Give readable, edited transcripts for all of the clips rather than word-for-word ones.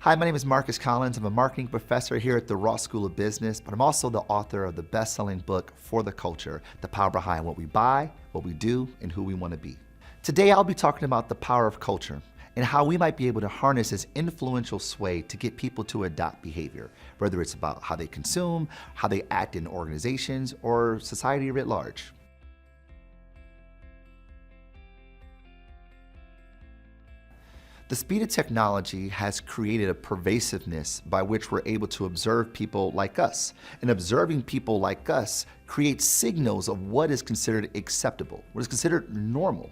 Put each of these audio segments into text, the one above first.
Hi, my name is Marcus Collins. I'm a marketing professor here at the Ross School of Business, but I'm also the author of the best-selling book, For the Culture, The Power Behind What We Buy, What We Do, and Who We Want to Be. Today, I'll be talking about the power of culture and how we might be able to harness this influential sway to get people to adopt behavior, whether it's about how they consume, how they act in organizations, or society writ large. The speed of technology has created a pervasiveness by which we're able to observe people like us. And observing people like us creates signals of what is considered acceptable, what is considered normal.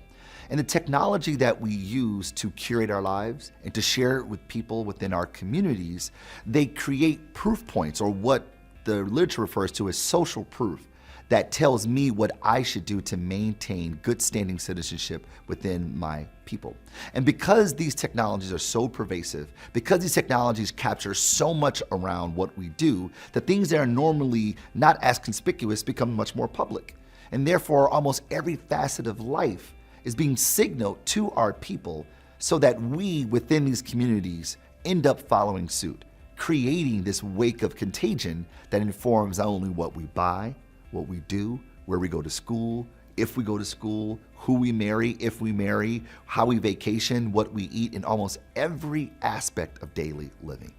And the technology that we use to curate our lives and to share it with people within our communities, they create proof points, or what the literature refers to as social proof, that tells me what I should do to maintain good standing citizenship within my people. And because these technologies are so pervasive, because these technologies capture so much around what we do, the things that are normally not as conspicuous become much more public. And therefore, almost every facet of life is being signaled to our people so that we within these communities end up following suit, creating this wake of contagion that informs not only what we buy, what we do, where we go to school, if we go to school, who we marry, if we marry, how we vacation, what we eat, in almost every aspect of daily living.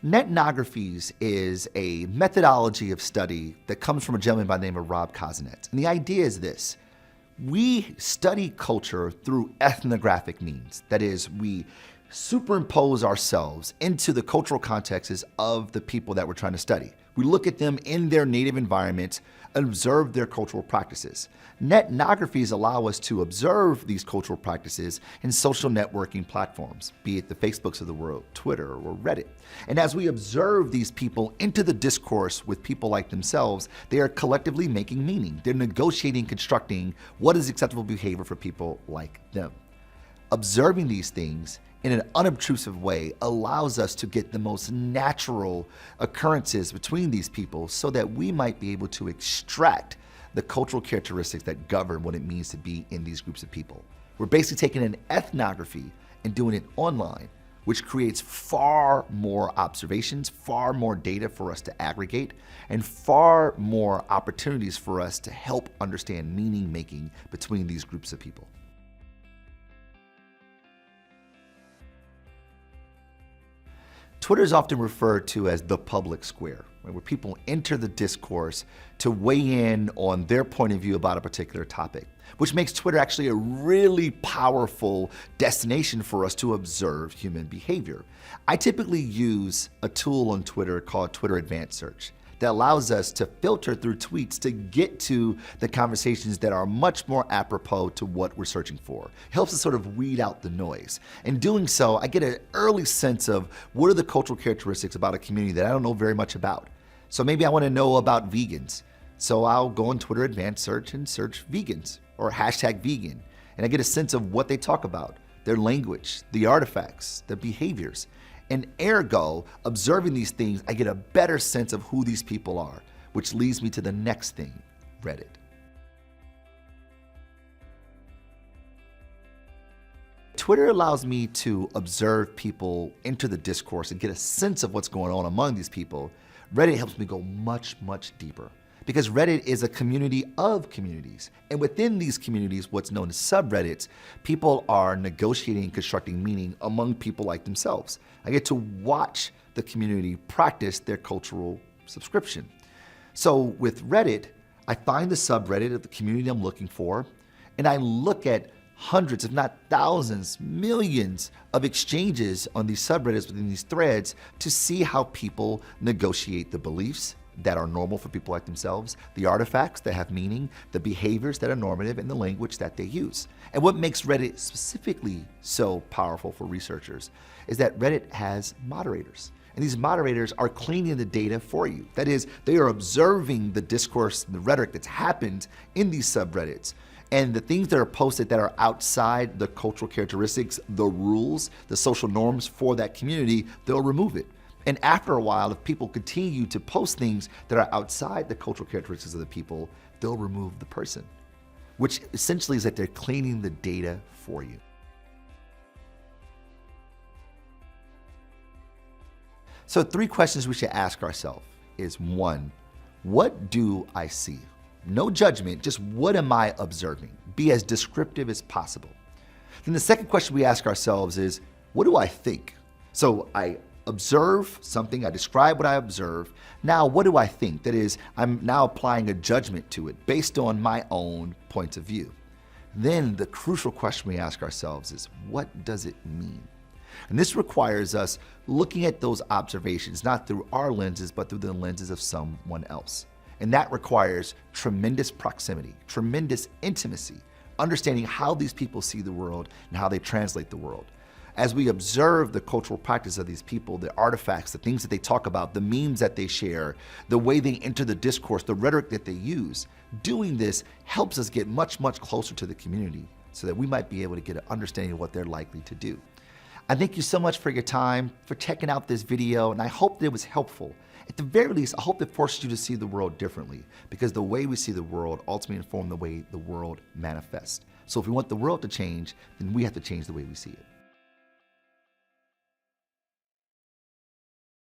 Netnographies is a methodology of study that comes from a gentleman by the name of Rob Kozinet. And the idea is this: we study culture through ethnographic means. That is, we superimpose ourselves into the cultural contexts of the people that we're trying to study. We look at them in their native environment and observe their cultural practices. Netnographies allow us to observe these cultural practices in social networking platforms, be it the Facebooks of the world, Twitter, or Reddit. And as we observe these people into the discourse with people like themselves, they are collectively making meaning. They're negotiating, constructing what is acceptable behavior for people like them. Observing these things in an unobtrusive way allows us to get the most natural occurrences between these people so that we might be able to extract the cultural characteristics that govern what it means to be in these groups of people. We're basically taking an ethnography and doing it online, which creates far more observations, far more data for us to aggregate, and far more opportunities for us to help understand meaning making between these groups of people. Twitter is often referred to as the public square, right, where people enter the discourse to weigh in on their point of view about a particular topic, which makes Twitter actually a really powerful destination for us to observe human behavior. I typically use a tool on Twitter called Twitter Advanced Search that allows us to filter through tweets to get to the conversations that are much more apropos to what we're searching for. It helps us sort of weed out the noise. In doing so, I get an early sense of what are the cultural characteristics about a community that I don't know very much about. So maybe I want to know about vegans. So I'll go on Twitter Advanced Search and search vegans or hashtag vegan. And I get a sense of what they talk about, their language, the artifacts, the behaviors. And ergo, observing these things, I get a better sense of who these people are, which leads me to the next thing, Reddit. Twitter allows me to observe people enter the discourse and get a sense of what's going on among these people. Reddit helps me go much, much deeper, because Reddit is a community of communities. And within these communities, what's known as subreddits, people are negotiating and constructing meaning among people like themselves. I get to watch the community practice their cultural subscription. So with Reddit, I find the subreddit of the community I'm looking for, and I look at hundreds, if not thousands, millions of exchanges on these subreddits within these threads to see how people negotiate the beliefs that are normal for people like themselves, the artifacts that have meaning, the behaviors that are normative, and the language that they use. And what makes Reddit specifically so powerful for researchers is that Reddit has moderators. And these moderators are cleaning the data for you. That is, they are observing the discourse, the rhetoric that's happened in these subreddits. And the things that are posted that are outside the cultural characteristics, the rules, the social norms for that community, they'll remove it. And after a while, if people continue to post things that are outside the cultural characteristics of the people, they'll remove the person. which essentially is that they're cleaning the data for you. So 3 questions we should ask ourselves is 1, what do I see? No judgment, just what am I observing? Be as descriptive as possible. Then the second question we ask ourselves is, what do I think? So I observe something, I describe what I observe. Now, what do I think? That is, I'm now applying a judgment to it based on my own point of view. Then the crucial question we ask ourselves is, what does it mean? And this requires us looking at those observations, not through our lenses, but through the lenses of someone else. And that requires tremendous proximity, tremendous intimacy, understanding how these people see the world and how they translate the world. As we observe the cultural practice of these people, the artifacts, the things that they talk about, the memes that they share, the way they enter the discourse, the rhetoric that they use, doing this helps us get much, much closer to the community so that we might be able to get an understanding of what they're likely to do. I thank you so much for your time, for checking out this video, and I hope that it was helpful. At the very least, I hope it forces you to see the world differently, because the way we see the world ultimately informs the way the world manifests. So if we want the world to change, then we have to change the way we see it.